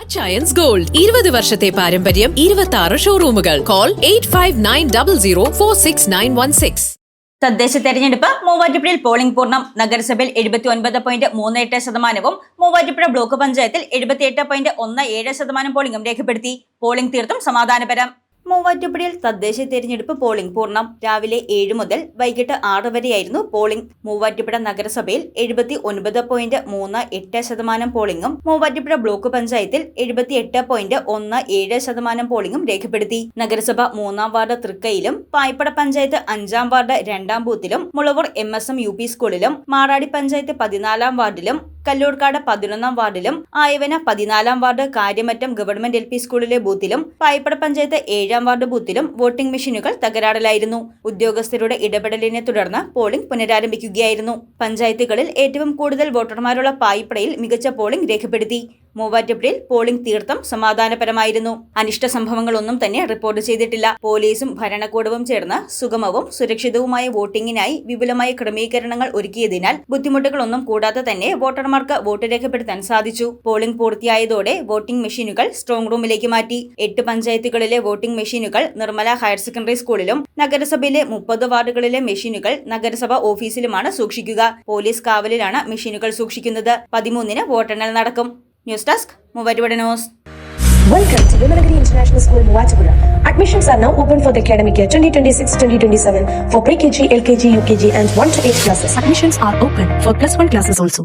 Achayans gold 20 വർഷത്തെ പാരമ്പര്യം 26 ഷോറൂമുകൾ. Call 8590046916. തദ്ദേശ തെരഞ്ഞെടുപ്പ് മൂവാറ്റുപുഴയിൽ പോളിംഗ് പൂർണ്ണം. നഗരസഭയിൽ 79.38%, മൂവാറ്റുപുഴ ബ്ലോക്ക് പഞ്ചായത്തിൽ 78.17% പോളിംഗും രേഖപ്പെടുത്തി. പോളിംഗ് തീർത്തും സമാധാനപരം. മൂവാറ്റുപുഴയിൽ തദ്ദേശ തെരഞ്ഞെടുപ്പ് പോളിംഗ് പൂർണ്ണം. രാവിലെ 7 മുതൽ വൈകിട്ട് 6 വരെയായിരുന്നു പോളിംഗ്. മൂവാറ്റുപുഴ നഗരസഭയിൽ 79.38% പോളിംഗും മൂവാറ്റുപുഴ ബ്ലോക്ക് പഞ്ചായത്തിൽ 78.17% പോളിംഗും രേഖപ്പെടുത്തി. നഗരസഭ 3-ാം വാർഡ് തൃക്കയിലും പായ്പട പഞ്ചായത്ത് 5-ാം വാർഡ് 2-ാം ബൂത്തിലും മുളവൂർ MSM UP സ്കൂളിലും മാറാടി പഞ്ചായത്ത് 14-ാം വാർഡിലും കല്ലൂർക്കാട് 11-ാം വാർഡിലും ആയവന 14-ാം വാർഡ് കാര്യമറ്റം ഗവൺമെന്റ് LP സ്കൂളിലെ ബൂത്തിലും പായ്പട പഞ്ചായത്ത് 7-ാം വാർഡ് ബൂത്തിലും വോട്ടിംഗ് മെഷീനുകൾ തകരാറിലായിരുന്നു. ഉദ്യോഗസ്ഥരുടെ ഇടപെടലിനെ തുടർന്ന് പോളിംഗ് പുനരാരംഭിക്കുകയായിരുന്നു. പഞ്ചായത്തുകളിൽ ഏറ്റവും കൂടുതൽ വോട്ടർമാരുള്ള പായ്പടയിൽ മികച്ച പോളിംഗ് രേഖപ്പെടുത്തി. മൂവാറ്റുപുഴയിൽ പോളിംഗ് തീർത്തും സമാധാനപരമായിരുന്നു. അനിഷ്ട സംഭവങ്ങളൊന്നും തന്നെ റിപ്പോർട്ട് ചെയ്തിട്ടില്ല. പോലീസും ഭരണകൂടവും ചേർന്ന് സുഗമവും സുരക്ഷിതവുമായ വോട്ടിംഗിനായി വിപുലമായ ക്രമീകരണങ്ങൾ ഒരുക്കിയതിനാൽ ബുദ്ധിമുട്ടുകളൊന്നും കൂടാതെ തന്നെ വോട്ടർമാർക്ക് വോട്ട് രേഖപ്പെടുത്താൻ സാധിച്ചു. പോളിംഗ് പൂർത്തിയായതോടെ വോട്ടിംഗ് മെഷീനുകൾ സ്ട്രോങ് റൂമിലേക്ക് മാറ്റി. 8 പഞ്ചായത്തുകളിലെ വോട്ടിംഗ് മെഷീനുകൾ നിർമ്മല ഹയർ സെക്കൻഡറി സ്കൂളിലും നഗരസഭയിലെ 30 വാർഡുകളിലെ മെഷീനുകൾ നഗരസഭ ഓഫീസിലുമാണ് സൂക്ഷിക്കുക. പോലീസ് കാവലിലാണ് മെഷീനുകൾ സൂക്ഷിക്കുന്നത്. 13-ന് വോട്ടെണ്ണൽ നടക്കും. News desk Muvattupuzha news. Welcome to Vimalagiri International School, Muvattupuzha. Admissions are now open for the academic year 2026-2027 for pre-KG, LKG, UKG and 1 to 8 classes. Admissions are open for +1 classes also.